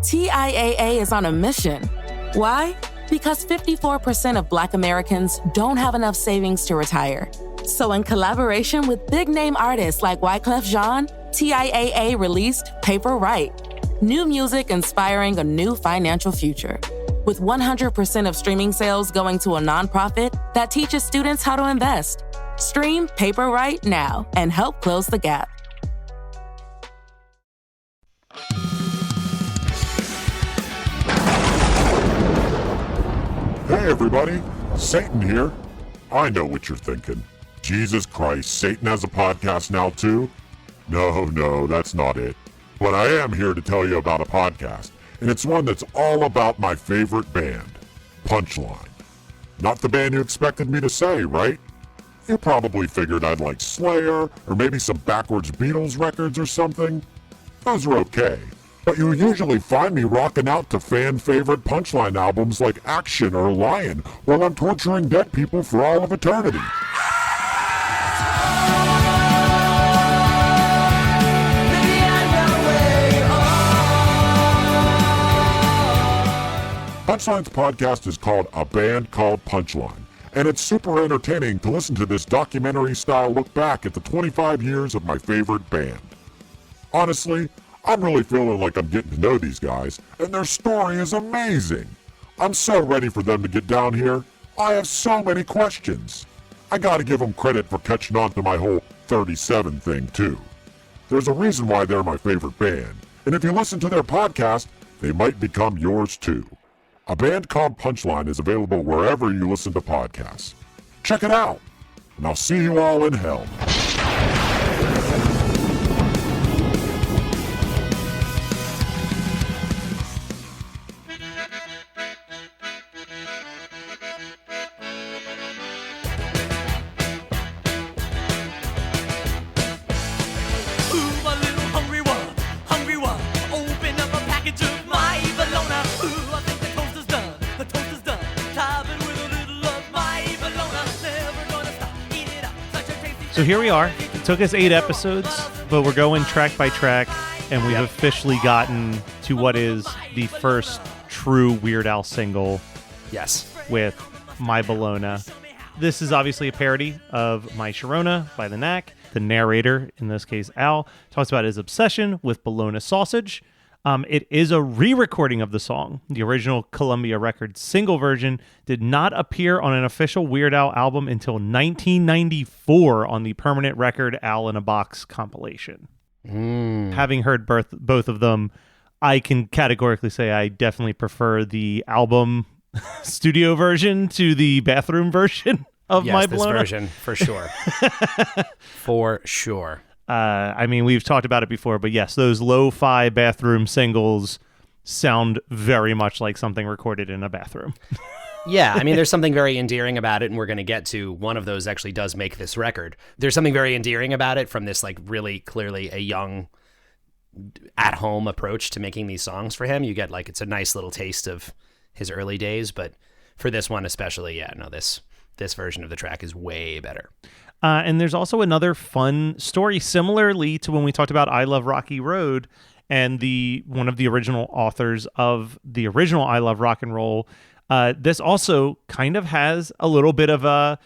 TIAA is on a mission. Why? Because 54% of Black Americans don't have enough savings to retire. So in collaboration with big-name artists like Wyclef Jean, TIAA released Paper Right, new music inspiring a new financial future. With 100% of streaming sales going to a nonprofit that teaches students how to invest. Stream Paper Right now and help close the gap. Hey everybody, Satan here. I know what you're thinking. Jesus Christ, Satan has a podcast now too? No, that's not it. But I am here to tell you about a podcast, and it's one that's all about my favorite band, Punchline. Not the band you expected me to say, right? You probably figured I'd like Slayer, or maybe some backwards Beatles records or something. Those are okay. But you usually find me rocking out to fan-favorite Punchline albums like Action or Lion while I'm torturing dead people for all of eternity. Punchline's podcast is called A Band Called Punchline, and it's super entertaining to listen to this documentary-style look back at the 25 years of my favorite band. Honestly, I'm really feeling like I'm getting to know these guys, and their story is amazing. I'm so ready for them to get down here. I have so many questions. I gotta give them credit for catching on to my whole 37 thing, too. There's a reason why they're my favorite band, and if you listen to their podcast, they might become yours, too. A Band Called Punchline is available wherever you listen to podcasts. Check it out, and I'll see you all in hell. So here we are. It took us 8 episodes, but we're going track by track, and we've officially gotten to what is the first true Weird Al single. Yes. With My Bologna. This is obviously a parody of My Sharona by the Knack. The narrator, in this case Al, talks about his obsession with bologna sausage. It is a re-recording of the song. The original Columbia Records single version did not appear on an official Weird Al album until 1994 on the permanent record Al in a Box compilation. Having heard both of them, I can categorically say I definitely prefer the album studio version to the bathroom version of My Bologna. Yes, this version, for sure. For sure. I mean, we've talked about it before, but yes, those lo-fi bathroom singles sound very much like something recorded in a bathroom. Yeah, I mean, there's something very endearing about it, and we're going to get to one of those actually does make this record. There's something very endearing about it from this, like, really clearly a young, at-home approach to making these songs for him. You get, like, it's a nice little taste of his early days, but for this one especially, yeah, no, this version of the track is way better. And there's also another fun story, similarly to when we talked about I Love Rocky Road, and one of the original authors of the original I Love Rock and Roll. This also kind of has a little bit of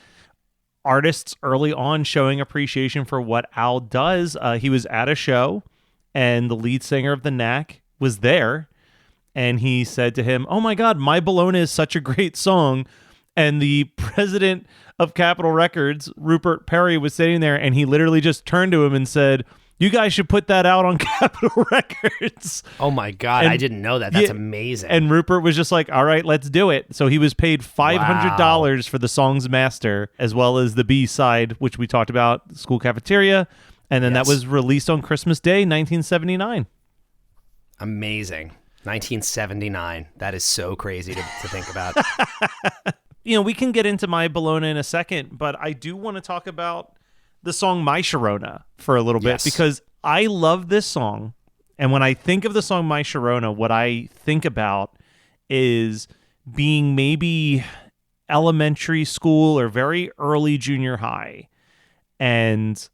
artists early on showing appreciation for what Al does. He was at a show, and the lead singer of the Knack was there, and he said to him, "Oh my God, My Bologna is such a great song." And the president of Capitol Records, Rupert Perry, was sitting there, and he literally just turned to him and said, "You guys should put that out on Capitol Records." Oh my God, I didn't know that. That's amazing. And Rupert was just like, "All right, let's do it." So he was paid $500 for the song's master, as well as the B-side, which we talked about, School Cafeteria. And then that was released on Christmas Day, 1979. Amazing. 1979. That is so crazy to think about. You know, we can get into My Bologna in a second, but I do want to talk about the song My Sharona for a little bit, because I love this song. And when I think of the song My Sharona, what I think about is being maybe elementary school or very early junior high, and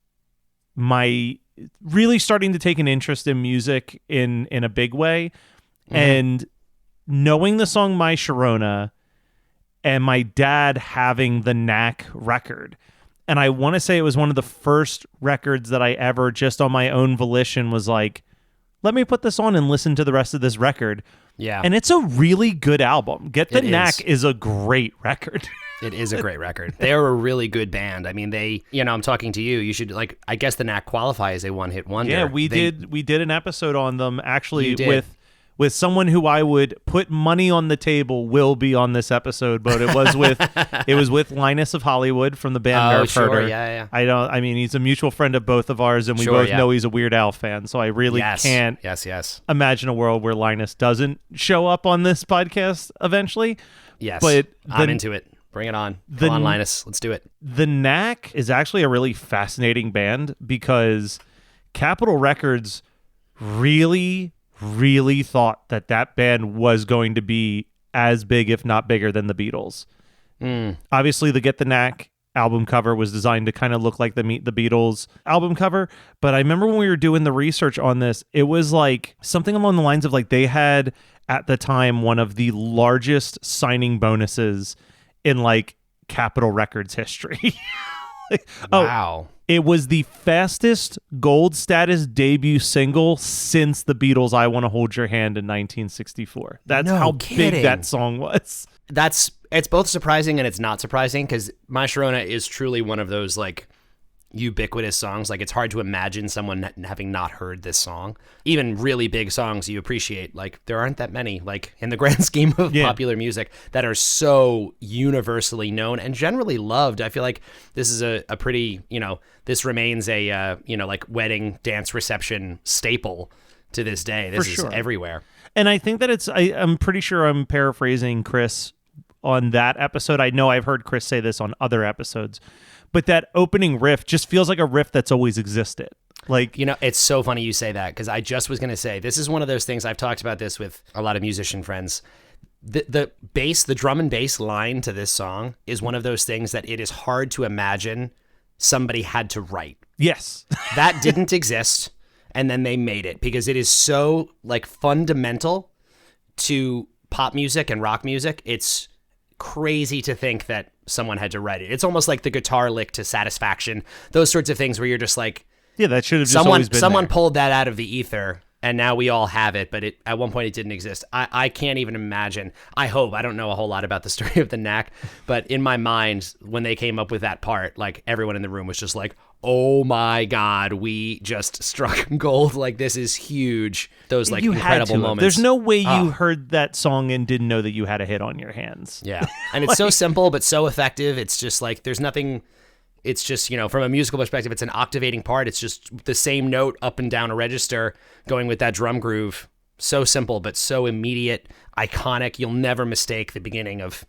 my really starting to take an interest in music in a big way. And knowing the song My Sharona and my dad having the Knack record, and I want to say it was one of the first records that I ever, just on my own volition, was like, let me put this on and listen to the rest of this record. Yeah. And it's a really good album. Get the Knack is a great record. It is a great record. They're a really good band. I mean, I'm talking to you. You should, like, I guess the Knack qualify as a one-hit wonder. Yeah, we did an episode on them, actually, with someone who I would put money on the table will be on this episode, but it was with Linus of Hollywood from the band Nerf Herder. Yeah. I mean, he's a mutual friend of both of ours, and we both know he's a Weird Al fan, so I really can't imagine a world where Linus doesn't show up on this podcast eventually. Yes, but I'm into it. Bring it on. Come on, Linus. Let's do it. The Knack is actually a really fascinating band because Capitol Records really thought that band was going to be as big, if not bigger, than the Beatles. Obviously, the Get the Knack album cover was designed to kind of look like the Meet the Beatles album cover. But I remember when we were doing the research on this, it was like something along the lines of like they had at the time one of the largest signing bonuses in like Capitol Records history. Wow. It was the fastest gold status debut single since the Beatles' I Want to Hold Your Hand in 1964. That's how big that song was. It's both surprising and it's not surprising because My Sharona is truly one of those like ubiquitous songs. Like it's hard to imagine someone having not heard this song. Even really big songs you appreciate, like there aren't that many, like in the grand scheme of popular music, that are so universally known and generally loved. I feel like this is a pretty, this remains a, like wedding dance reception staple to this day. This is everywhere. And I think that I'm pretty sure I'm paraphrasing Chris on that episode. I know I've heard Chris say this on other episodes, but that opening riff just feels like a riff that's always existed. Like, it's so funny you say that because I just was going to say, this is one of those things, I've talked about this with a lot of musician friends. The bass, the drum and bass line to this song is one of those things that it is hard to imagine somebody had to write. Yes. That didn't exist. And then they made it because it is so like fundamental to pop music and rock music. It's crazy to think that someone had to write it. It's almost like the guitar lick to Satisfaction, those sorts of things where you're just like, yeah, that should have just always been someone there. Pulled that out of the ether and now we all have it, but at one point it didn't exist. I can't even imagine. I don't know a whole lot about the story of the Knack, but in my mind, when they came up with that part, like everyone in the room was just like, oh my God, we just struck gold. Like this is huge. Those like incredible moments. There's no way you heard that song and didn't know that you had a hit on your hands. Yeah. And it's so simple, but so effective. It's just like, there's nothing. It's just, from a musical perspective, it's an octavating part. It's just the same note up and down a register going with that drum groove. So simple, but so immediate, iconic. You'll never mistake the beginning of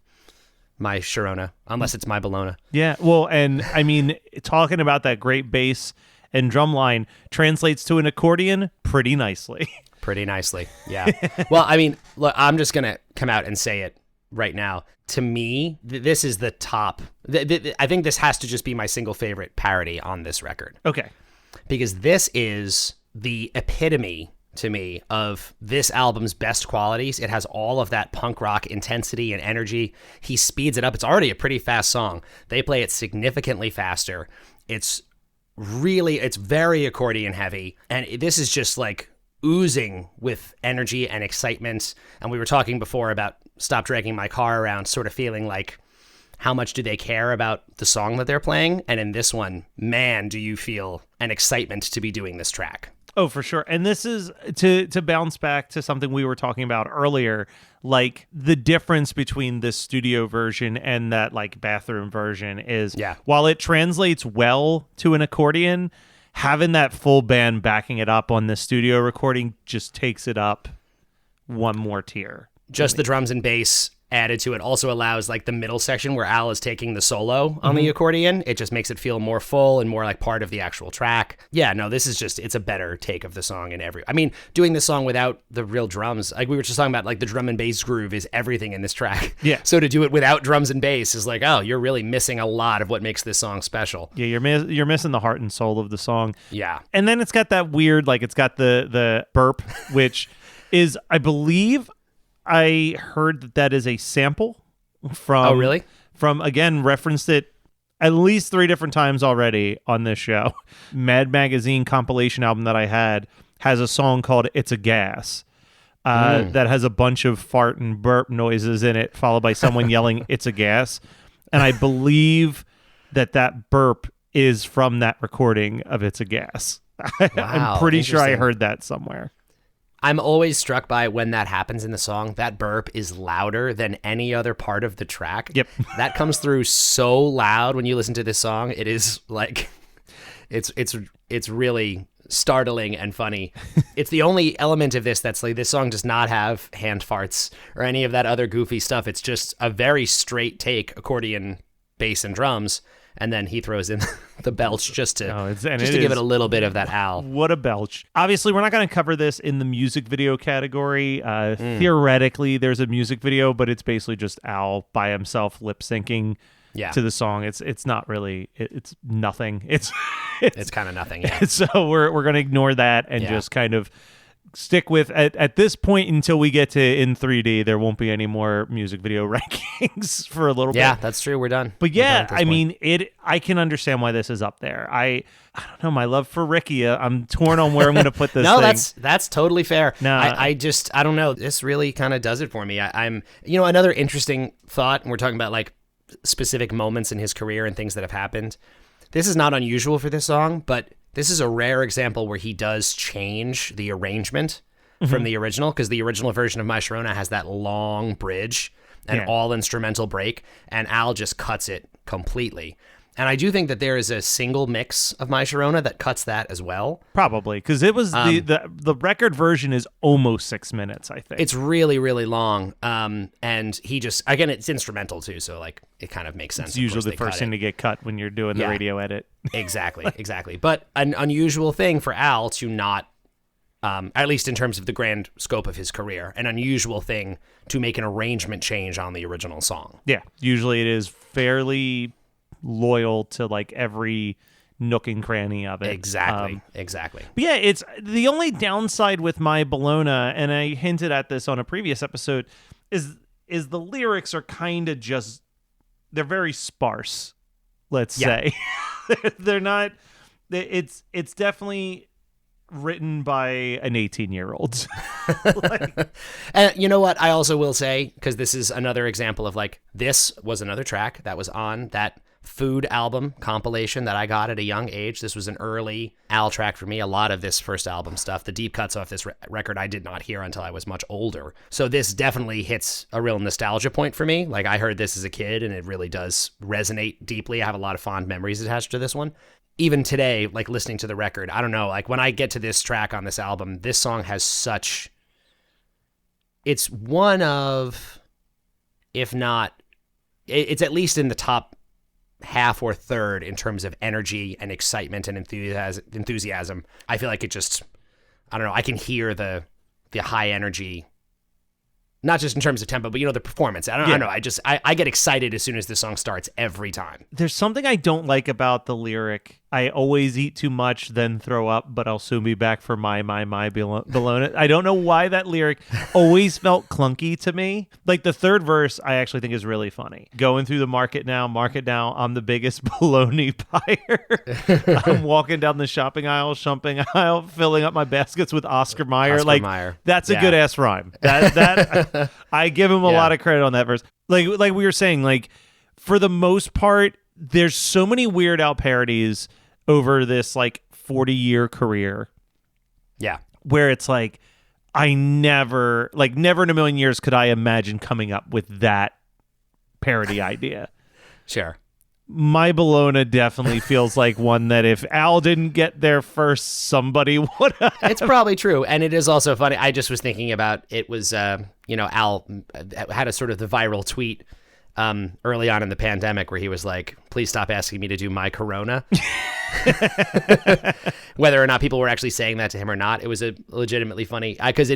My Sharona, unless it's My Bologna. Yeah, well, and I mean, talking about that great bass and drum line translates to an accordion pretty nicely. Pretty nicely, yeah. Well, I mean, look, I'm just going to come out and say it right now. To me, this is the top. I think this has to just be my single favorite parody on this record. Okay. Because this is the epitome, to me, of this album's best qualities. It has all of that punk rock intensity and energy. He speeds it up. It's already a pretty fast song. They play it significantly faster. It's very accordion heavy. And this is just like oozing with energy and excitement. And we were talking before about Stop Dragging My Car Around, sort of feeling like, how much do they care about the song that they're playing? And in this one, man, do you feel an excitement to be doing this track. Oh, for sure. And this is to bounce back to something we were talking about earlier, like the difference between this studio version and that like bathroom version is while it translates well to an accordion, having that full band backing it up on the studio recording just takes it up one more tier. Just the drums and bass added to it also allows like the middle section where Al is taking the solo on the accordion. It just makes it feel more full and more like part of the actual track. Yeah, no, this is just, it's a better take of the song doing this song without the real drums, like we were just talking about, like the drum and bass groove is everything in this track. Yeah. So to do it without drums and bass is like, oh, you're really missing a lot of what makes this song special. Yeah, you're missing the heart and soul of the song. Yeah. And then it's got that weird, like it's got the burp, which is, I believe I heard that is a sample from... Oh, really? From, again, referenced it at least 3 different times already on this show. Mad Magazine compilation album that I had has a song called It's a Gas that has a bunch of fart and burp noises in it, followed by someone yelling, "It's a gas." And I believe that burp is from that recording of It's a Gas. Wow, I'm pretty sure I heard that somewhere. I'm always struck by when that happens in the song. That burp is louder than any other part of the track. Yep. That comes through so loud when you listen to this song. It is like, it's really startling and funny. It's the only element of this that's like, this song does not have hand farts or any of that other goofy stuff. It's just a very straight take, accordion, bass, and drums. And then he throws in the belch just to give it a little bit of that Al. What a belch. Obviously, we're not going to cover this in the music video category. Theoretically, there's a music video, but it's basically just Al by himself lip syncing to the song. It's not really, it's nothing. It's kind of nothing, yeah. So we're going to ignore that and just kind of stick with, at this point until we get to in 3D, there won't be any more music video rankings for a little bit. Yeah, that's true. We're done. But yeah, I mean, I can understand why this is up there. I don't know, my love for Ricky, I'm torn on where I'm going to put this No, thing. that's totally fair. No. I don't know. This really kind of does it for me. I'm another interesting thought, and we're talking about like specific moments in his career and things that have happened. This is not unusual for this song, but this is a rare example where he does change the arrangement from the original, because the original version of My Sharona has that long bridge and all instrumental break, and Al just cuts it completely. And I do think that there is a single mix of My Sharona that cuts that as well. Probably, because it was the record version is almost 6 minutes, I think. It's really, really long. And he just, again, it's instrumental too, so like it kind of makes sense. It's usually the first thing to get cut when you're doing the radio edit. Exactly. But an unusual thing for Al to not, at least in terms of the grand scope of his career, an unusual thing to make an arrangement change on the original song. Yeah, usually it is fairly loyal to like every nook and cranny of it. Exactly. But yeah, it's the only downside with My Bologna, and I hinted at this on a previous episode, is the lyrics are kind of just, they're very sparse, let's say. They're not, it's definitely written by an 18-year-old. And you know what I also will say, because this is another example of like, this was another track that was on that Food album compilation that I got at a young age. This was an early Al track for me. A lot of this first album stuff, the deep cuts off this record, I did not hear until I was much older. So this definitely hits a real nostalgia point for me. Like, I heard this as a kid and it really does resonate deeply. I have a lot of fond memories attached to this one. Even today, like listening to the record, I don't know, like when I get to this track on this album, this song has such, it's one of, if not, it's at least in the top half or third in terms of energy and excitement and enthusiasm. I feel like it just, I don't know, I can hear the high energy, not just in terms of tempo, but the performance. I don't know. I get excited as soon as the song starts every time. There's something I don't like about the lyric. I always eat too much, then throw up, but I'll soon be back for my Bologna. I don't know why that lyric always felt clunky to me. Like the third verse, I actually think is really funny. Going through the market now, I'm the biggest bologna buyer. I'm walking down the shopping aisle, filling up my baskets with Oscar Mayer. That's a good ass rhyme. That I give him a lot of credit on that verse. Like we were saying, like for the most part, there's so many Weird Al parodies over this like 40-year career. Yeah. Where it's like, never in a million years could I imagine coming up with that parody idea. Sure. My Bologna definitely feels like one that if Al didn't get there first, somebody would have. It's probably true. And it is also funny. I just was thinking about, it was, Al had a sort of the viral tweet early on in the pandemic where he was like, please stop asking me to do my Corona. Whether or not people were actually saying that to him or not, it was a legitimately funny, because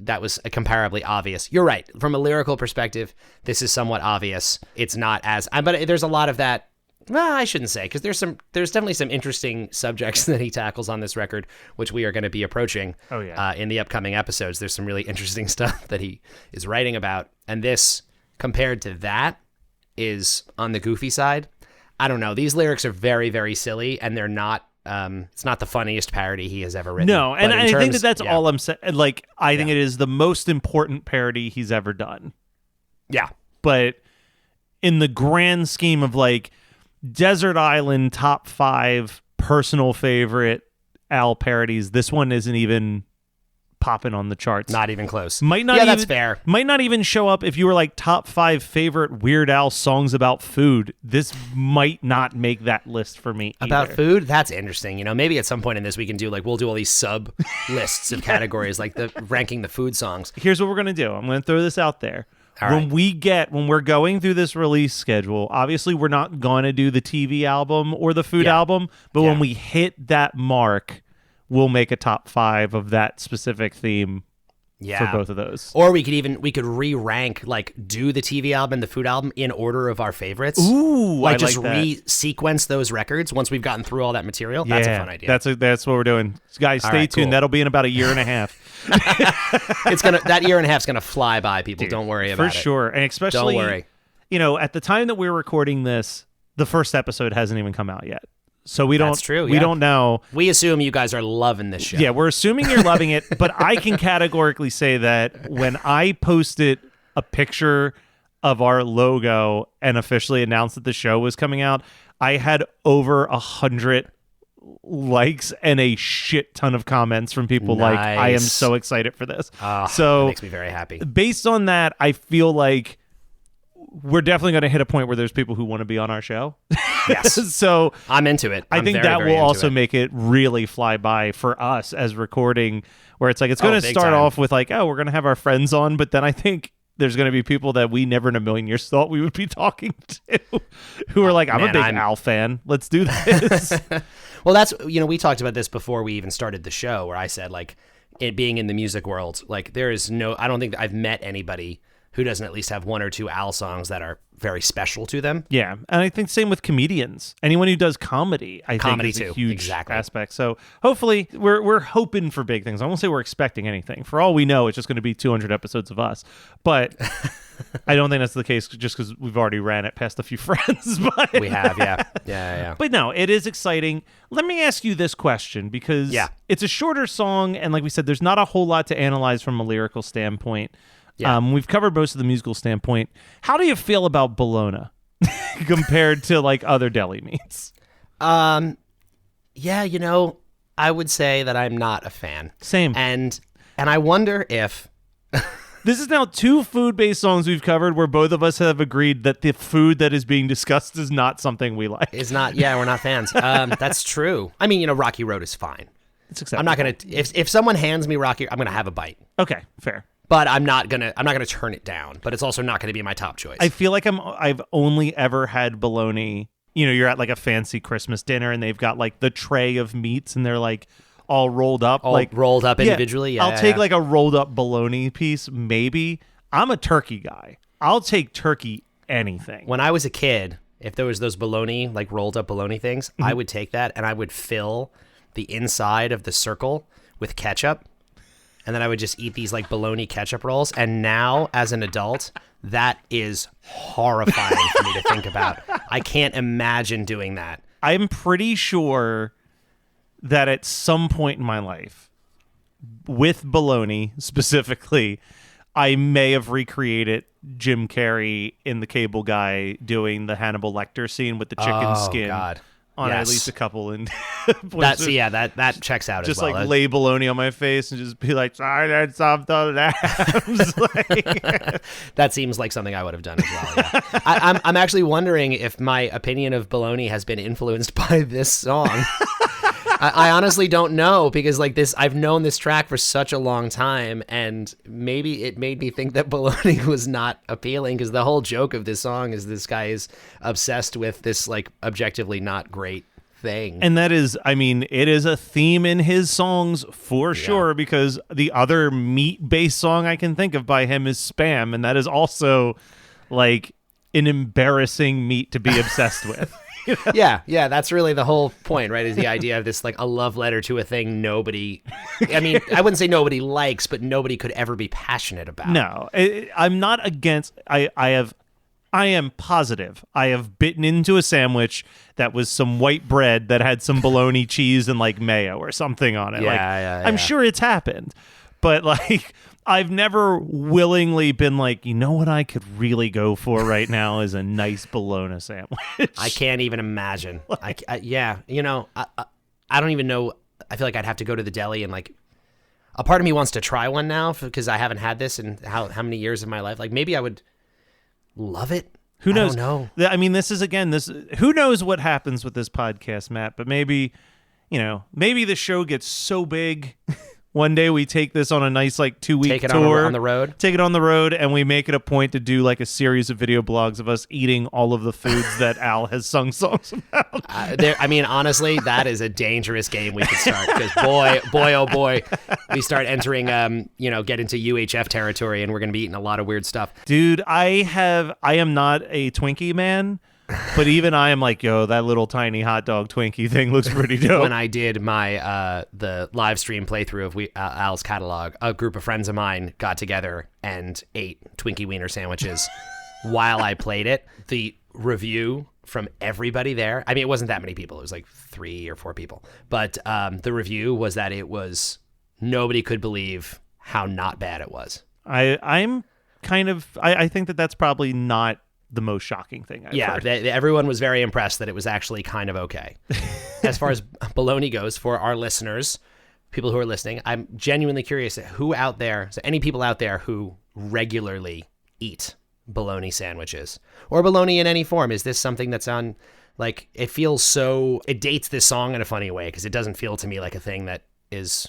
that was a comparably obvious. You're right. From a lyrical perspective, this is somewhat obvious. It's not as, but there's a lot of that Well, I shouldn't say, because there's definitely some interesting subjects that he tackles on this record, which we are going to be approaching. Oh, yeah. In the upcoming episodes. There's some really interesting stuff that he is writing about, and this, compared to that, is on the goofy side. I don't know. These lyrics are very, very silly, and they're not. It's not the funniest parody he has ever written. No, and I think that's yeah. all I'm saying. Like, I think it is the most important parody he's ever done. Yeah. But in the grand scheme of like Desert Island top 5 personal favorite Al parodies, this one isn't even popping on the charts. Not even close. Might not. Yeah, even, that's fair. Might not even show up if you were like top 5 favorite Weird Al songs about food. This might not make that list for me either. About food? That's interesting. You know, maybe at some point in this we can do we'll do all these sub lists of categories, like the ranking the food songs. Here's what we're gonna do. I'm gonna throw this out there. All right. When we're going through this release schedule, obviously we're not gonna do the TV album or the food album, but when we hit that mark, we'll make a top 5 of that specific theme for both of those. Or we could re-rank, do the TV album and the food album in order of our favorites. Ooh, I just like that. re-sequence those records once we've gotten through all that material. That's a fun idea. That's what we're doing. Guys, stay tuned. Cool. That'll be in about a year and a half. That year and a half's gonna fly by, people. Don't worry about it. For sure. And especially, don't worry. At the time that we're recording this, the first episode hasn't even come out yet. So we don't. That's true. We don't know. We assume you guys are loving this show. Yeah, we're assuming you're loving it, but I can categorically say that when I posted a picture of our logo and officially announced that the show was coming out, I had over 100 likes and a shit ton of comments from people like, I am so excited for this. So that makes me very happy. Based on that, I feel like we're definitely going to hit a point where there's people who want to be on our show. Yes. So I'm into it. I think very, that very will into also it. make it really fly by for us as recording, where it's like, it's going to big start time. off with like, oh, we're going to have our friends on. But then I think there's going to be people that we never in a million years thought we would be talking to who are like, I'm a big Al fan. Let's do this. Well, that's, we talked about this before we even started the show, where I said, it being in the music world, there is I don't think that I've met anybody who doesn't at least have one or two Al songs that are very special to them. Yeah, and I think same with comedians. Anyone who does comedy, I think is too. a huge Exactly. aspect. So hopefully, we're hoping for big things. I won't say we're expecting anything. For all we know, it's just going to be 200 episodes of us. But I don't think that's the case, just because we've already ran it past a few friends. But We have, yeah. But no, it is exciting. Let me ask you this question, because it's a shorter song, and like we said, there's not a whole lot to analyze from a lyrical standpoint. Yeah. We've covered most of the musical standpoint. How do you feel about Bologna compared to other deli meats? Yeah, I would say that I'm not a fan. Same. And I wonder if This is now 2 food-based songs we've covered where both of us have agreed that the food that is being discussed is not something we like. we're not fans. That's true. I mean, Rocky Road is fine. It's acceptable. I'm not gonna if someone hands me Rocky, I'm gonna have a bite. Okay, fair. But I'm not gonna turn it down. But it's also not gonna be my top choice. I feel like I've only ever had bologna. You're at a fancy Christmas dinner and they've got the tray of meats and they're all rolled up, rolled up individually. Yeah, I'll take a rolled up bologna piece. Maybe. I'm a turkey guy. I'll take turkey anything. When I was a kid, if there was those bologna, rolled up bologna things, I would take that and I would fill the inside of the circle with ketchup. And then I would just eat these bologna ketchup rolls. And now, as an adult, that is horrifying for me to think about. I can't imagine doing that. I'm pretty sure that at some point in my life, with bologna specifically, I may have recreated Jim Carrey in The Cable Guy doing the Hannibal Lecter scene with the chicken skin. God. On Yes. at least a couple and that checks out just as well. lay bologna on my face and just be like, silence of the lambs. That seems like something I would have done as well. Yeah. I'm actually wondering if my opinion of bologna has been influenced by this song. I honestly don't know, because I've known this track for such a long time, and maybe it made me think that bologna was not appealing, because the whole joke of this song is this guy is obsessed with this objectively not great thing. And that is, it is a theme in his songs for sure, because the other meat-based song I can think of by him is Spam, and that is also an embarrassing meat to be obsessed with. Yeah, that's really the whole point, right? Is the idea of this like a love letter to a thing nobody, I mean, I wouldn't say nobody likes, but nobody could ever be passionate about. No, I'm not against. I am positive I have bitten into a sandwich that was some white bread that had some bologna cheese and like mayo or something on it. I'm sure it's happened, but like I've never willingly been like, you know what I could really go for right now is a nice bologna sandwich. I can't even imagine. I don't even know. I feel like I'd have to go to the deli and like, a part of me wants to try one now because I haven't had this in how many years of my life. Like maybe I would love it. Who knows? I don't know. I mean, this is again, who knows what happens with this podcast, Matt, but maybe the show gets so big. One day we take this on a nice like 2-week tour. On the road. Take it on the road, and we make it a point to do like a series of video blogs of us eating all of the foods that Al has sung songs about. I mean, honestly, that is a dangerous game we could start because boy, oh boy, we start entering, get into UHF territory, and we're going to be eating a lot of weird stuff. Dude, I am not a Twinkie man. But even I am like, yo, that little tiny hot dog Twinkie thing looks pretty dope. When I did my the live stream playthrough of Al's catalog, a group of friends of mine got together and ate Twinkie Wiener sandwiches while I played it. The review from everybody there, I mean, it wasn't that many people. It was like 3 or 4 people. But the review was that nobody could believe how not bad it was. I think that's probably not the most shocking thing I've heard. Everyone was very impressed that it was actually kind of okay. As far as bologna goes, for our listeners, people who are listening, I'm genuinely curious any people out there who regularly eat bologna sandwiches or bologna in any form. Is this something that's on, like, it dates this song in a funny way because it doesn't feel to me like a thing that is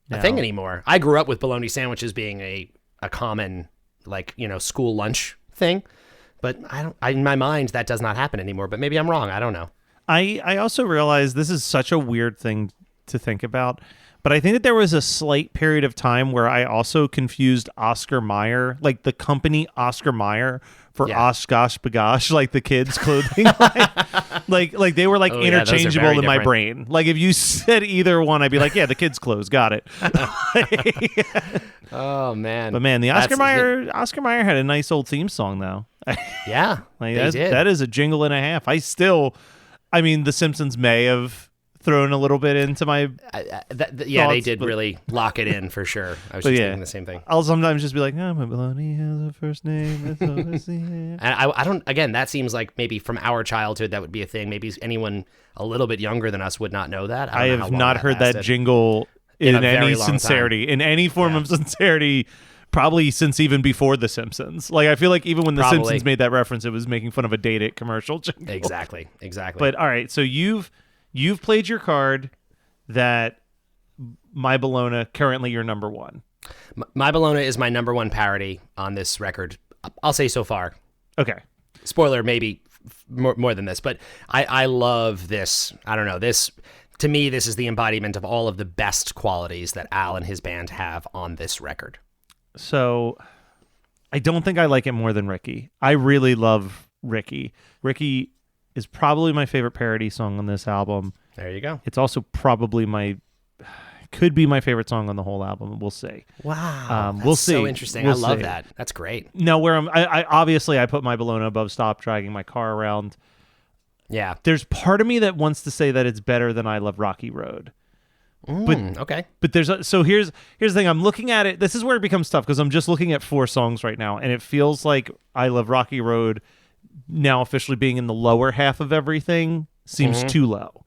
a thing anymore. I grew up with bologna sandwiches being a common, like, school lunch thing. But in my mind, that does not happen anymore. But maybe I'm wrong. I don't know. I also realize this is such a weird thing to think about. But I think that there was a slight period of time where I also confused Oscar Mayer, like the company Oscar Mayer, for Oshkosh Bagosh, like the kids' clothing line. like they were like interchangeable in my brain. Like if you said either one, I'd be like, yeah, the kids' clothes, got it. Oh man! But man, the Oscar Mayer had a nice old theme song though. Yeah, like that is a jingle and a half. The Simpsons may have thrown a little bit into my thoughts, they did really lock it in for sure. I was just thinking the same thing. I'll sometimes just be like, my bologna has a first name. That's all I see. And I don't. Again, that seems like maybe from our childhood that would be a thing. Maybe anyone a little bit younger than us would not know that. I have not heard that jingle in any sincerity, in any form of sincerity. Probably since even before The Simpsons. Like, I feel like even when The Simpsons made that reference, it was making fun of a Date-It commercial jingle. Exactly. But all right, so you've played your card that My Bologna, currently your number one. My Bologna is my number one parody on this record. I'll say so far. Okay. Spoiler, maybe more than this, but I love this. I don't know. To me, this is the embodiment of all of the best qualities that Al and his band have on this record. So I don't think I like it more than Ricky. I really love Ricky. Ricky is probably my favorite parody song on this album. There you go. It's also probably could be my favorite song on the whole album. We'll see. Wow. We'll see. So interesting. I love that. That's great. No, where I obviously I put My Bologna above Stop Dragging My Car Around. Yeah. There's part of me that wants to say that it's better than I Love Rocky Road. Okay. But here's the thing. I'm looking at it. This is where it becomes tough because I'm just looking at 4 songs right now, and it feels like I Love Rocky Road, now officially being in the lower half of everything, seems too low.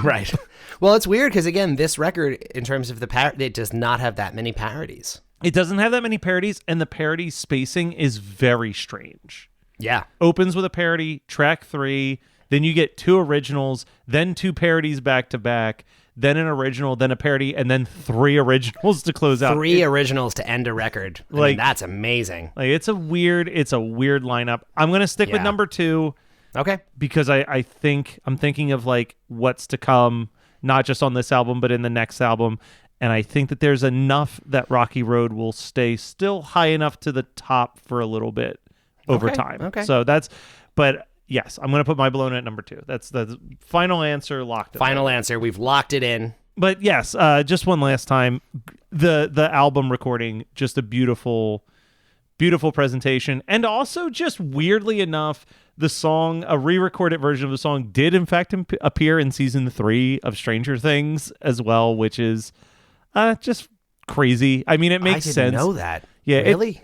Right. Well, it's weird because again, this record, in terms of it does not have that many parodies. It doesn't have that many parodies, and the parody spacing is very strange. Yeah. Opens with a parody, track 3, then you get 2 originals, then 2 parodies back to back. Then an original, then a parody, and then 3 originals to close out. 3 originals to end a record. I mean, that's amazing. Like it's a weird lineup. I'm gonna stick with number 2. Okay. Because I'm thinking of like what's to come, not just on this album, but in the next album. And I think that there's enough that Rocky Road will stay still high enough to the top for a little bit over time. Okay. So but Yes, I'm going to put My Bologna at number 2. That's the final answer, locked in. Final answer. We've locked it in. But yes, just one last time, the album recording, just a beautiful presentation. And also, just weirdly enough, the song, a re-recorded version of the song, did in fact appear in season 3 of Stranger Things as well, which is just crazy. I mean, it makes sense. I didn't know that. Yeah, really?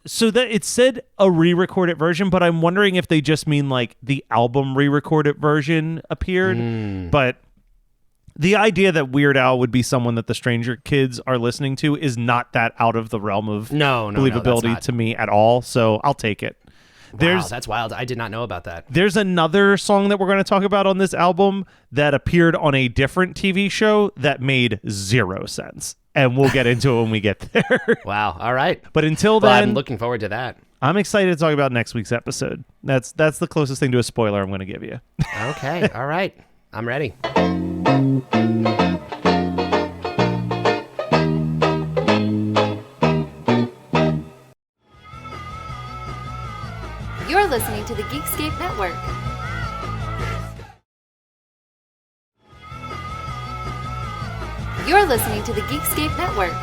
So that it said a re-recorded version, but I'm wondering if they just mean like the album re-recorded version appeared. But the idea that Weird Al would be someone that the Stranger Kids are listening to is not that out of the realm of believability to me at all. So I'll take it. Wow, that's wild. I did not know about that. There's another song that we're going to talk about on this album that appeared on a different TV show that made 0 sense. And we'll get into it when we get there. Wow. All right. But until then, I'm looking forward to that. I'm excited to talk about next week's episode. That's the closest thing to a spoiler I'm going to give you. Okay. All right. I'm ready. You're listening to the Geekscape Network. You're listening to the Geekscape Network.